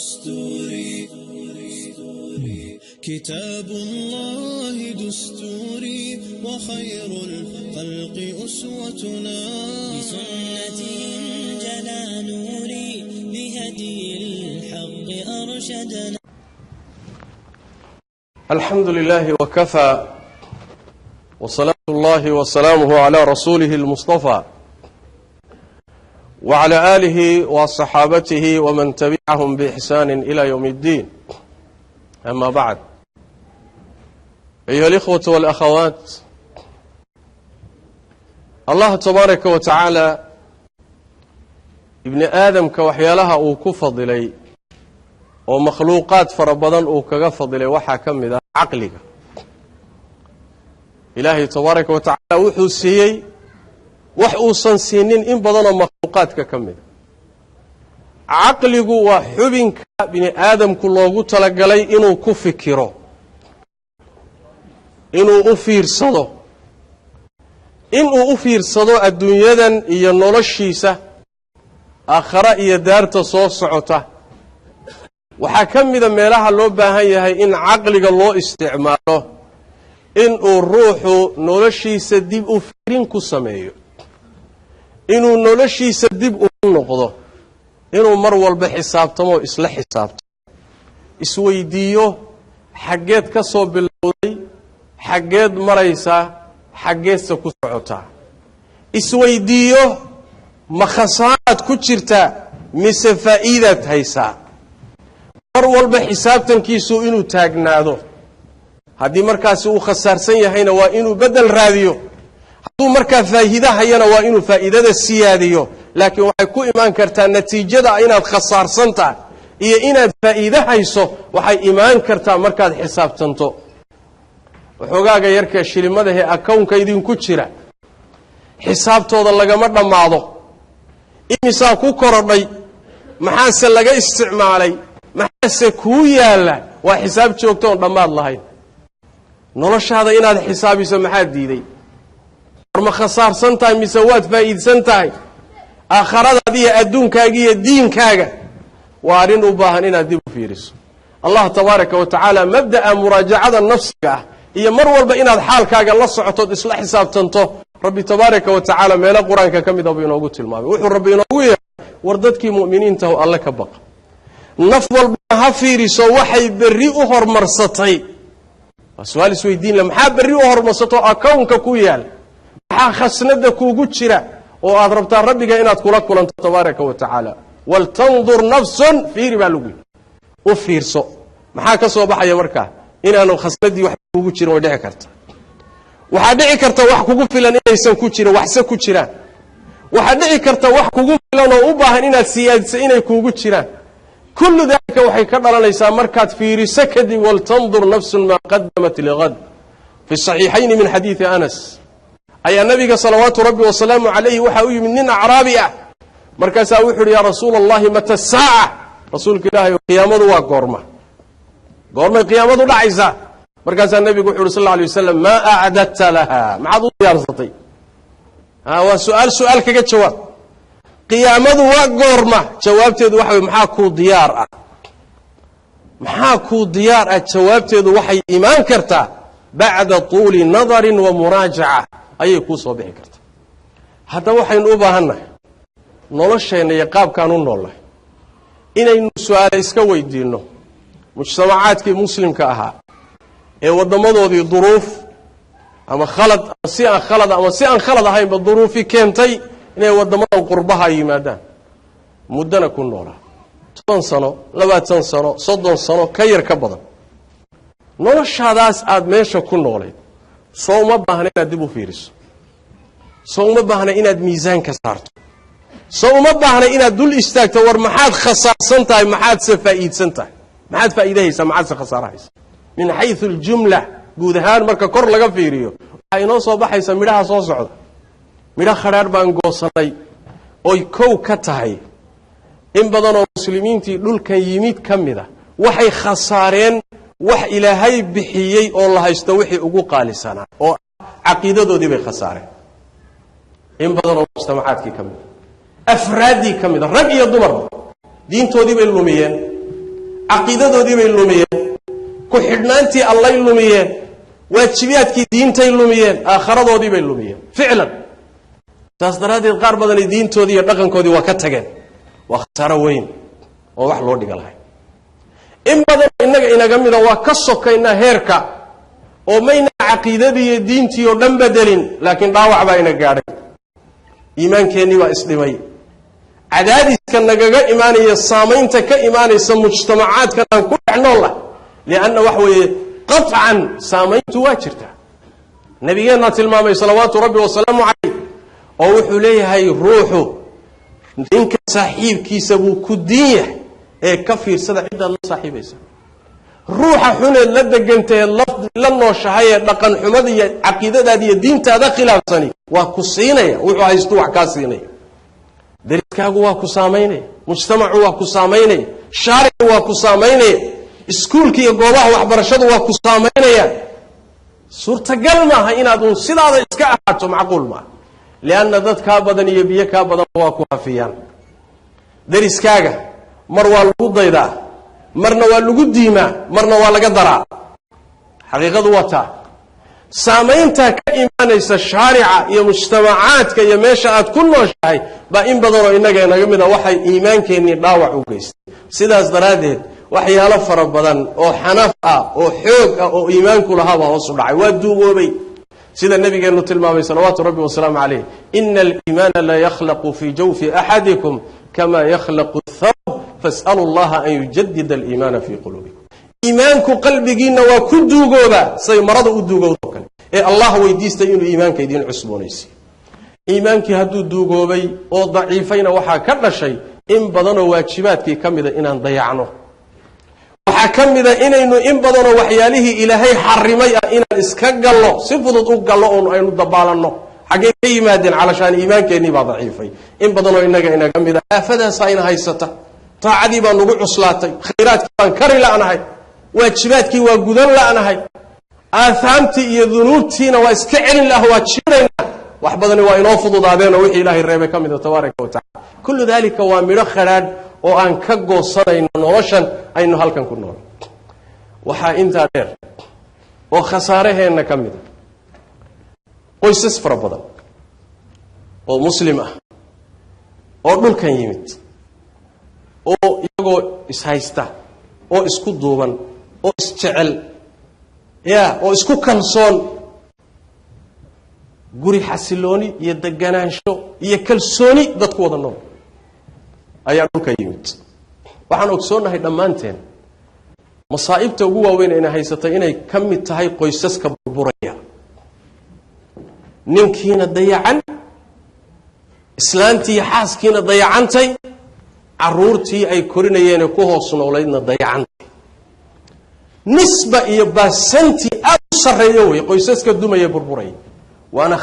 دستوري كتاب الله دستوري وخير الخلق أسوتنا بسنته جلا نوري بهدي الحق أرشدنا. الحمد لله وكفى وصلاة الله وسلامه على رسوله المصطفى وعلى آله وصحابته ومن تبعهم بإحسان إلى يوم الدين. أما بعد، أيها الإخوة والأخوات، الله تبارك وتعالى ابن آدم كوحيالها وكفض لي ومخلوقات فربضان وكفض لي وحا كمدا عقلك. إلهي تبارك وتعالى وحو سيي وحو سنسينين إن بدنا مخلوقات كمدا. عقلك وحبنك بن آدم كله تلقلي إنه كفكره إنه أفير صدو إنه أفير صدو الدنيا إيا نولشيسة آخرة إيا دارت صوصعته وحكم إذا ميلاها اللو باهي إن عقلك الله استعماله إنه الروح نولشيسة ديب أفيرين كساميو إنه نولشيسة ديب أفنقضه inuu mar walba xisaabtamo isla xisaabto isweydiiyo xageed ka soo bilowday xageed maraysa xageedsa ku socota isweydiiyo ma khasaarad ku jirta mise faa'iidad haysa mar walba xisaabtankiisu inuu taagnaado haddii markaas uu khasaarsan yahayna waa inuu bedel raadiyo hadduu markaa faa'iido hayana waa inuu faa'iidada siyaadiyo laakiin waxay ku imaan kartaa natiijada inaad khasaarsantahay iyo inaad faa'iido hayso waxay imaan kartaa markaad xisaabtanto waxoogaaga yarka shilimadahe akownka idinku jira xisaabtooda lagama dhammaado imisaa ku korodhay maxaase laga isticmaalay maxaase kuu yaalla waa xisaab joogto oon dhammaad lahayn noloshaada inaad xisaabiso maxaad diiday war ma khasaarsan tahay mise waad faa'iidsan tahay آخرات هذه أدونكاجية دينكاجا وارين أباهن إن أديب فيرس. الله تبارك وتعالى مبدأ مراجعة النفس هي مرور بين الحال كاجا الله صعطت إصلاح حساب تنتو ربي تبارك وتعالى ما لا قرآن كم يضبين وقت الماء وحر ربي نقويه وردتك مؤمنين تهو الله كبق نفضل بها فيرس وحي بريئهر مرسطي السؤال سويدين لما حاب بريئهر مرسطي أكون كويال حا خسند كوجود شراء وأضربت ربك إن تقول أنت تبارك وتعالى ولتنظر نفس في ربالوي وفير سو محاك صوبح يا مركا إن أنا خسدي واحد كوجير ودعي كرت وحدعي كرت واحد كوجو فلان إن يسون كوجير وحسن كوجيران وحدعي كرت واحد كوجو فلان وأباه إن السياد إن كوجيران كل ذلك وحي كبر ليس مركات في سكدي ولتنظر نفس ما قدمت لغد في الصحيحين من حديث أنس أي النبي صلوات ربي وسلامه عليه وحاوي مننا عرابية مركز أوحر يا رسول الله متى الساعة رسول الله قيامه وقرمة قيامه لعيسى مركز النبي يقول صلى الله عليه وسلم ما أعددت لها معذور يا رسطي هو سؤال كجت جواب قيامه وقرمة جوابته وحي محاكو ديار جوابته وحي إيمان كرتا بعد طول نظر ومراجعة ayay ku soo bixi kartaa hadda waxaynu u baahannahay nolosheena iyo qaabkaan u noolnahay inaynu su'aalo iska weydiino mujtamacaadkii muslimka ahaa ee wadamadoodii duruuf ama khalad si aan khalad ahaynba duruufi keentay inay wadamadan qurbaha yimaadaan muddana ku noolaa 10 sano 20 sano 30 sano ka yar ka badan noloshaadaas aad meesha ku noolayd soo uma baahna inaad dib u fiiriso soo uma baahna inaad miisaanka saarto soo uma baahna inaad dul istaagto war maxaad khasaarsan tahay maxaad faa'iidsan tahay maxaad faa'iidaysaa maxaad khasaaraysaa min haythu aljumla guud ahaan marka kor laga fiiriyo waxa inoo soo baxaysa midhaha soo socda midha kharaar baan goosanay oo kow ka tahay in badan oo muslimiintii dhulkan yimid kamida waxay khasaareen wax ilaahay bixiyay oo la haysto wixii ugu qaalisanaa oo caqiidadoodii bay khasaareen in badan oo mujtamacaadkii kamid afraadii kamid rag iyo dumar diintoodii bay lumiyeen caqiidadoodii bay lumiyeen ku xidhnaantii allay lumiyeen waajibaadkii diintay lumiyeen aakhiradoodii bay lumiyeen ficlan taas daraaddeed qaar badan diintoodii iyo dhaqankoodii waa ka tageen waa khasaaro weyn oo wax loo dhiga lahay in badan inaga mida waa ka sokaynaa heerka oo mayna caqiidadii iyo diintii oo dhan bedelin laakiin dhaawac baa ina gaadhay iimaankeenii baa isdhimay cadaadiska nagaga imaanaya saamaynta ka imaanaysa mujtamacaadkan aan ku dhex nool lah lianna wax weeye qaطcan saamayntu waa jirtaa nabigeenna tilmaamay salawaatu rabbi wasalaamu calayh oo wuxuu leeyahay ruuxu ninka saaxiibkiisa buu ku diin yahay ee ka fiirsada ciddaad la saaxiibaysa ruuxa xuneed la degantae la nooshahay ee dhaqan xumada iyo caqiidadaada iyo diintaada khilaafsani waa ku siinaya wuxuu haystu wax kaa siinaya dariskaagu waa ku saamaynaya mujtamacu waa ku saamaynaya shaaricu waa ku saamaynaya iskuulka iyo goobaha waxbarashadu waa ku saamaynaya suurtagal maaha inaad uun sidaada iska ahaato macquul maaha lianna dad kaa badan iyo biyo kaa badan waa ku hafiyaan dariskaaga mar waa lagu daydaa marna waa lagu diimaa marna waa laga daraa xaqiiqadu waa taa saamayntaa ka imaanaysa shaarica iyo mujtamacaadka iyo meesha aad ku nooshahay baa in badanoo innaga inaga mida waxay iimaankeennii dhaawac u geystay sidaas daraaddeed waxyaalo fara badan oo xanaf ah oo xoog ah oo iimaanku lahaabaa hoos u dhacay waa duugoobay sida nabigeennu tilmaamay salawaatu rabbi wasalaamu calayh ina aliimaana la yakhlaqu fii jawfi axadikum kama yakhlaqu athawb fas'alu allaha an yujadida aliimaana fii quluubikum iimaanku qalbigiinna waa ku duugoobaa say marada u duugowdo kale ee allah weydiistay inuu iimaanka idiin cusboonaysiiyo iimaankii hadduu duugoobay oo daciifayna waxaa ka dhashay in badanoo waajibaadkii ka mida inaan dayacno waxaa ka mida inaynu in badanoo waxyaalihii ilaahay xarimay ah inaan iska gallo si fudud u gallo oon aynu dabaalanno xaggee ka yimaadeen calashaan iimaankeennii baa daciifay in badanoo inaga mida aafadaasaa ina haysata taacadii baa nugu cuslaatay khayraadkii baan kari la'nahay waajibaadkii waa gudan la'nahay aahaamtii iyo dunuubtiina waa iska celin laah waa jiiraynaa wax badani waa inoo fududaadeenoo wixii ilaahay reebay ka mida tabaaraka wa tacala kullu daalika waa midho khadhaadh oo aan ka goosanayno noloshan aynu halkan ku nool waxaa intaa dheer oo khasaaraheenna ka mida qoysas fara badan oo muslim ah oo dhulkan yimid oo iyagoo ishaysta oo isku duuban oo isjecel oo isku kalsoon guri xasilooni iyo deganaansho iyo kalsooni dadku wada nool ayaa dhulka yimid waxaan ogsoonnahay dhammaanteen masaa'ibta ugu waaweyn ayna haysatay inay ka mid tahay qoysaska burburaya ninkiina dayacan islaantii iyo xaaskiina dayacantay carruurtii ay korinayeenee ku hoos noolaydna dayacantay nisba iyo baasantii aad u sarreeyo wey qoysaska dumaya burburaya waana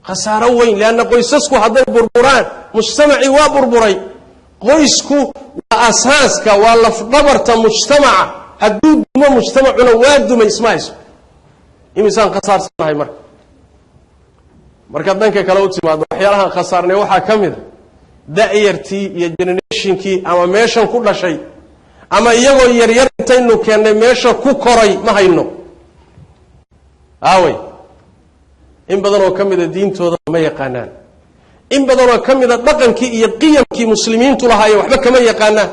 khasaaro weyn leanna qoysasku hadday burburaan mujtamacii waa burburay qoysku waa asaaska waa lafdhabarta mujtamaca hadduu dumo mujtamacuna waa dumay isma hayso imisaan khasaarsanahay markaad dhanka kale u timaado waxyaalahaan khasaarnay waxaa ka mida da'yartii iyo generationkii ama meeshan ku dhashay ama iyagoo yaryar intaynu keennay meesha ku koray ma hayno aawey in badanoo ka mida diintooda ma yaqaanaan in badanoo ka mida dhaqankii iyo qiyamkii muslimiintu lahaaye waxba kama yaqaanaan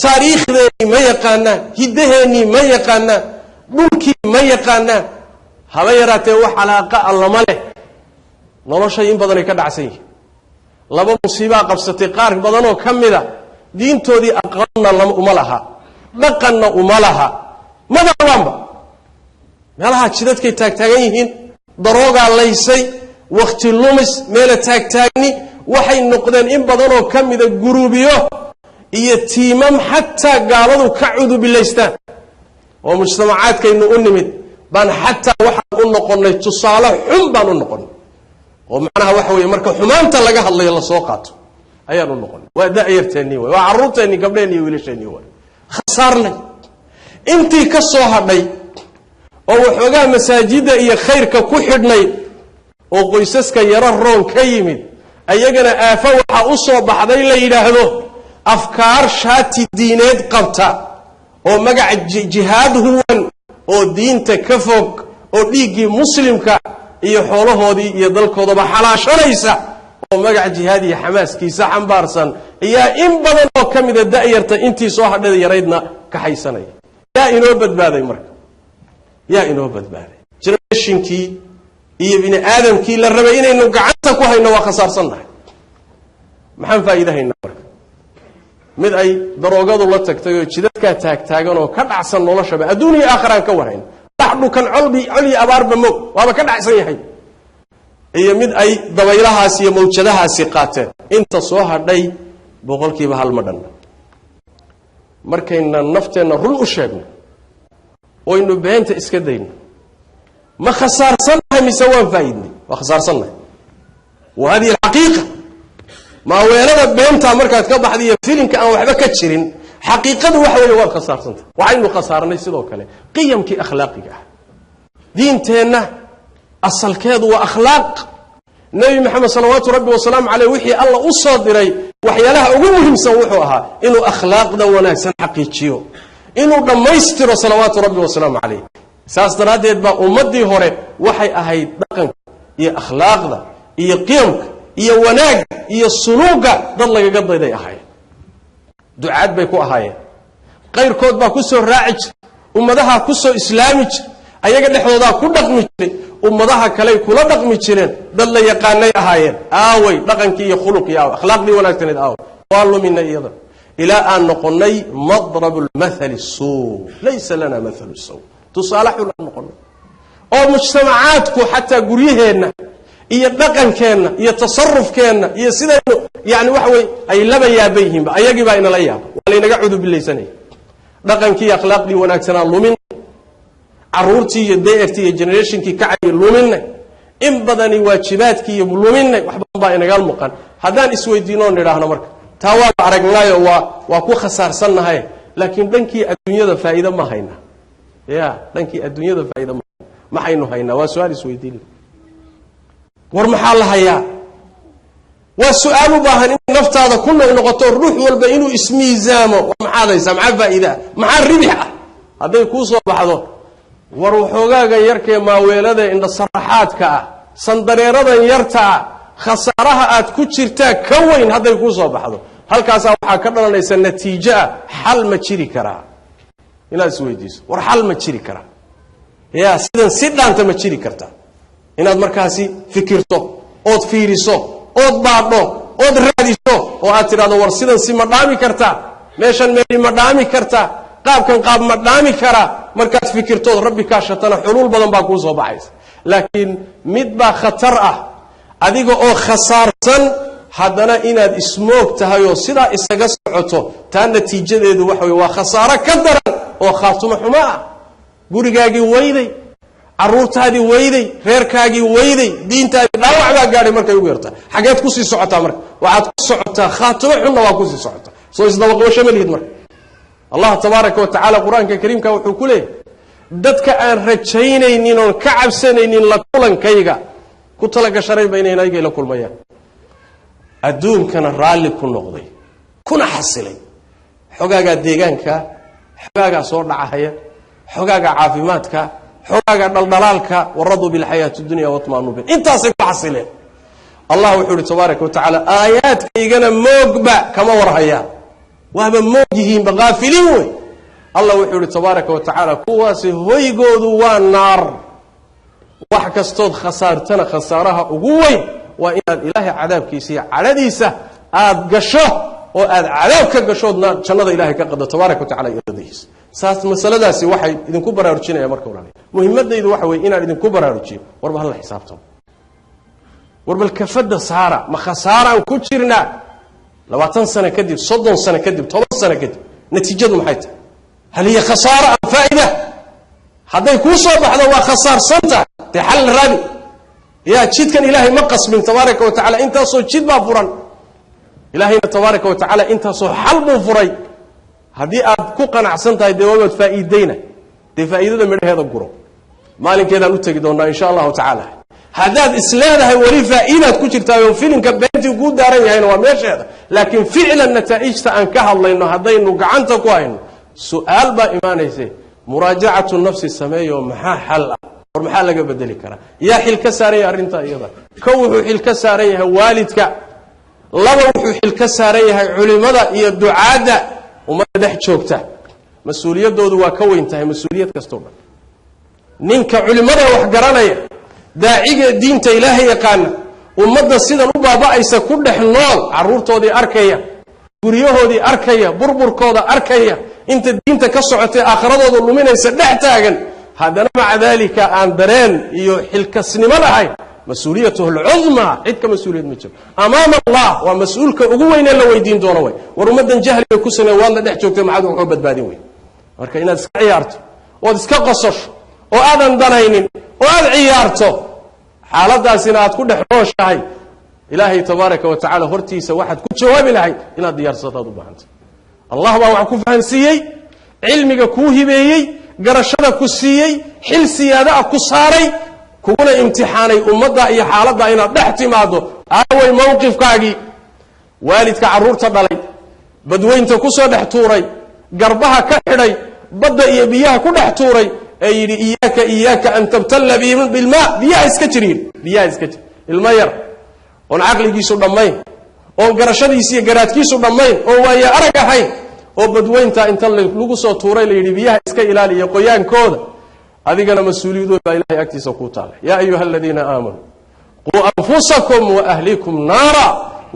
taariikhdeennii ma yaqaanaan hiddaheennii ma yaqaanaan dhulkii ma yaqaanaan haba yaraatee wax calaaqa allama leh noloshay in badanay ka dhacsan yihiin laba musiibaa qabsatay qaar badanoo ka mida diintoodii aqoonna uma laha dhaqanna uma laha madabaanba meelaha jidadkay taagtaagan yihiin daroogaa laysay wakhti lumis meela taagtaagni waxay noqdeen in badanoo ka mida guruubiyo iyo tiimam xataa gaaladu ka cudubilaystaan oo mujtamacaadkaynu u nimid baan xataa waxaan u noqonnay tusaale xun baan u noqonnay oo macnaha waxa weeye marka xumaanta laga hadlayo la soo qaato ayaan u noqonnay waa da'yarteennii way waa carruurteennii gabdheennii iyo wiilasheennii way khasaarnay intii ka soo hadhay oo waxoogaa masaajidda iyo khayrka ku xidhnay oo qoysaska yaro roon ka yimid ayagana aafo waxaa u soo baxday la yidhaahdo afkaar shaati diineed qabta oo magaca jihaad huwan oo diinta ka fog oo dhiiggii muslimka iyo xoolahoodii iyo dalkoodaba xalaashanaysa oo magaca jihaad iyo xamaaskiisa xambaarsan ayaa in badan oo ka mida da'yarta intii soo hadhada yaraydna ka haysanaya. yaa inoo badbaaday marka? yaa inoo badbaaday? generationkii iyo bini aadamkii la rabay inaynu gacanta ku hayno waa khasaarsannahay. maxaan faa'iidahaynaa marka? mid ay daroogadu la tagtay oo jidadkaa taagtaagan oo ka dhacsan noloshaba adduun iyo aakhiraan ka warhayn, dhaxdhukan coli abaarba moog waaba ka dhacsan yahay, iyo mid ay dabaylahaas iyo mawjadahaasi qaateen. inta soo hadhay boqolkiiba hal ma dhanna. markayna nafteenna run u sheegno oynu beenta iska dayno, ma khasaarsannahay mise waan faa'iidnay? waa khasaarsannahay. wa hadihi alxaqiiqa. maaweelada beentaa markaad ka baxda iyo filimka aan waxba ka jirin, xaqiiqadu waxa weeye waad khasaarsantah. waxaynu khasaarnay sidoo kale qiyamkii akhlaaqiga ah. diinteenna asalkeedu waa akhlaaq. nebi maxamed salawaatu rabbi wasalaamu caleyh wixii alla u soo diray waxyaalaha ugu muhiimsan wuxuu ahaa inuu akhlaaqda wanaagsan xaqiijiyo, inuu dhammaystiro salawaatu rabbi wasalaamu caleyh. saas daraaddeed baa ummaddii hore waxay ahayd dhaqanka iyo akhlaaqda iyo qiyamka iyo wanaagga iyo suluuga dad lagaga dayday ahaayeen. ducaad bay ku ahaayeen, qayrkood baa ku soo raaci jiray, ummadaha ku soo islaami jiray, ayaga dhexdoodaa ku dhaqmi jiray, ummadaha kaley kula dhaqmi jireen, dad la yaqaanay ahaayeen. aaway dhaqankii iyo khuluqii aaway, akhlaaqdii wanaagsaneed aaway. waa luminay iyada ilaa aan noqonnay madrabu lmathali suu, laysa lana mathalu saw. tusaale xun aan noqonnay oo mujtamacaadku xataa guryaheenna iyo dhaqankeenna iyo tasarufkeenna iyo sidaynu yani waxa wey ay laba yaaban yihiinba. ayagii baa inala yaaba, waa laynaga cudubilaysanaya. dhaqankii iyo akhlaaqdii wanaagsanaa lumin, caruurtii iyo da'ertii iyo generationkii kacayay luminay, in badani waajibaadkii iyo luminay. wax badan baa inaga muuqan. haddaan isweydiino on idhaahno marka taa waa la aragnaayo waa ku khasaarsannahay, laakiin dhankii adduunyada faa'iido ma hayna. ya dhankii adduunyada faa'iido ma hayna, maxaynu haynaa? waa su-aal isweydiin. war maxaa la hayaa? waa su-aal u baahan inay naftaada ku noqnoqoto, ruux walba inuu ismiisaamo. war maxaad haysaa? maxaa faa'iidaa? maxaa ribix ah? hadday kuu soo baxdo war waxoogaagan yarkee maaweelada indhasaraxaadka ah, sandareeradan yarta ah, khasaaraha aad ku jirtaa ka weyn hadday kuu soo baxdo, halkaasaa waxaa ka dhalanaysa natiijo ah xal ma jiri karaa. inaad isweydiiso war xal ma jiri karaa? ya sidan si dhaanta ma jiri kartaa? inaad markaasi fikirto ood fiiriso ood baadho ood raadiso oo aad tidhahdo war sidan si ma dhaami kartaa, meeshan meeli ma dhaami kartaa, qaabkan qaab ma dhaami karaa. markaad fikirtood rabbi kaashatana xuluul badan baa kuu soo baxaysa. laakiin mid baa khatar ah, adiga oo khasaarsan haddana inaad ismoog tahay oo sidaa isaga socoto, taa natiijadeedu waxa wey waa khasaaro ka daran oo khaatumo xumo ah. gurigaagii weyday, caruurtaadii weyday, reerkaagii weyday, diintaadii dhaawac baa gaadhay markay ugu yartaa. xageed kusii socotaa marka? waxaad ku socotaa khaatumo xunna waa kusii socotaa. soo isdabaqabasho ma lihid marka. allah tabaaraka wa tacaala qur-aanka kariimka wuxuu ku leeyahy dadka aan rajaynaynin oon ka cabsanaynin la kulankayga ku talagasharay ba inay naygay la kulmayaan. adduunkana raalli ku noqday, kuna xasilay. xogaagaa deegaanka, xogaagaa soo dhacahaya, xogaagaa caafimaadka, xogaagaa dhaldhalaalka. waraduu bilxayaati dunya watma'anuu biha. intaasay ku xasileen. allah wuxuu ihi tabaaraka wa tacaala aayaadkaygana moogba kama warhayaan, waaba moog yihiinba, haafiliin wey. allah wuxuu ihi tabaaraka wa tacaala kuwaasi hoygoodu waa naar. wax kastood khasaartana khasaaraha ugu weyn waa inaad ilaahay cadaabkiisa iyo cadhadiisa aad gasho oo aad cadaab ka gashood jannada ilahay ka qado tabaaraka wa tacala iyo radihiisa. saas masaladaasi waxay idinku baraarujinaya marka walaalayaal. muhiimadaydu waxa weeye inaan idinku baraarujiyo warba hal xisaabtamo, warbal kafada saara. ma khasaaraan ku jirnaa 20 sano kadib, 30 sano kadib, 10 sano kadib? natiijadu maxay tahay? hal hiya khasaara am faa'ida? hadday kuu soo baxdo waa khasaarsanta, dee xal raadi. yaa jidkan ilaahay ma qasbin tabaaraka wa tacaala, intaasoo jid baa furan. ilaahayna tabaaraka wa tacaala intaasoo xal buu furay. haddii aad ku qanacsan tahay dee waabaad faa'iidayna, dee faa'iidada midhaheeda guro. maalinkeedaan u tegi doonnaa insha allahu tacaala. haddaad isleedahay weli faa'iidaad ku jirtaa oo filimka been ku daaran yahayna waa meesheeda laakiin ficlan nataa'ijta aan ka hadlayno haddaynu gacanta ku hayno su'aal baa imaanaysa muraajacatu nafsi sameeyo maxaa xal ah war maxaa laga bedeli karaa yaa xil ka saaran yahay arrinta iyada ka wuxuu xil ka saaran yahay waalidka laba wuxuu xil ka saaran yahay culimada iyo ducaada ummadda dhex joogta mas'uuliyadoodu waa ka weyn tahay mas'uuliyad kastoo dhan ninka culimada wax garanaya daaciga diinta ilaahay yaqaan ummadda sidan u baaba'aysa ku dhex nool caruurtoodii arkaya guryahoodii arkaya burburkooda arkaya inta diinta ka socotay aakhiradooda luminaysa dhex taagan haddana maca dalika aan dareen iyo xilkasnimo lahayn mas-uuliyatuhu alcudma cid ka mas-uuliyad ma jiro amaama allah waa mas-uulka ugu weynee la weydiin doono way war ummaddan jahliga ku sameey waad la dhex joogtay maxaad waxu badbaadin wey marka inaad iska ciyaarto ood iska qososho oo aadan danaynin oo aad ciyaarto xaaladaasina aad ku dhex nooshahay ilaahay tabaaraka wa tacaala hortiisa waxaad ku jawaabi lahayd inaad diyaarsataad u baahantay allah baa wax ku fahansiiyey cilmiga kuu hibeeyey garashada ku siiyey xil siyaada ah ku saaray kuguna imtixaanay ummadda iyo xaaladda inaad dhex timaado aaway mowqifkaagii waalidka carruurta dhalay badweynta ku soo dhex tuuray garbaha ka xidhay badda iyo biyaha ku dhex tuuray ee yidhi iyaaka an tabtalla bilmaa biyaha iska jiriin biyaha iska jir ilmo yar oon caqligiisu dhammayn oon garashadiisi iyo garaadkiisu dhammayn oo waaye arag ahayn oo badweynta inta lagu soo tuuray la yidhi biyaha iska ilaaliya qoyaankooda adigana mas-uuliyadooda baa ilahay agtiisa kuu taala yaa ayuha aladiina aamanuu quu anfusakum waahlikum naara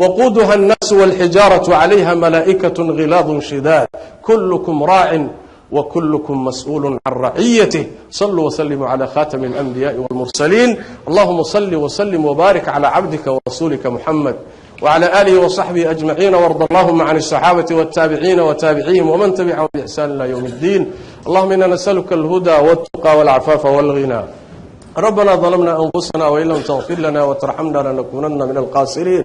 waquuduha annaasu walxijaaratu calayha malaa'ikatun ghilaadun shidaad kullukum raacin وكلكم مسؤول عن رعيته صلوا وسلموا على خاتم الأنبياء والمرسلين اللهم صل وسلم وبارك على عبدك ورسولك محمد وعلى آله وصحبه أجمعين وارض اللهم عن الصحابة والتابعين وتابعيهم ومن تبعهم بإحسان إلى يوم الدين اللهم إنا نسألك الهدى والتقى والعفاف والغنى ربنا ظلمنا أنفسنا وإن لم تغفر لنا وترحمنا لنكونن من الخاسرين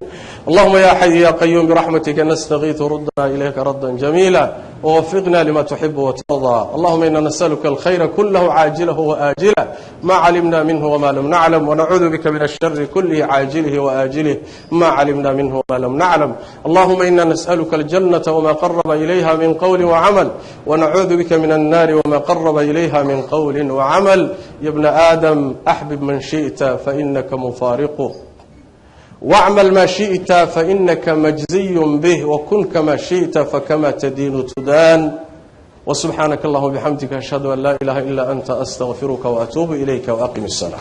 اللهم يا حي يا قيوم برحمتك نستغيث ردنا إليك ردا جميلا ووفقنا لما تحب وترضى اللهم إنا نسألك الخير كله عاجله وآجله ما علمنا منه وما لم نعلم ونعوذ بك من الشر كله عاجله وآجله ما علمنا منه وما لم نعلم اللهم إنا نسألك الجنة وما قرب إليها من قول وعمل ونعوذ بك من النار وما قرب إليها من قول وعمل يا ابن آدم أحبب من شئت فإنك مفارقه واعمل ما شئت فإنك مجزي به وكن كما شئت فكما تدين تدان وسبحانك اللهم وبحمدك أشهد أن لا إله إلا أنت أستغفرك وأتوب إليك وأقم الصلاة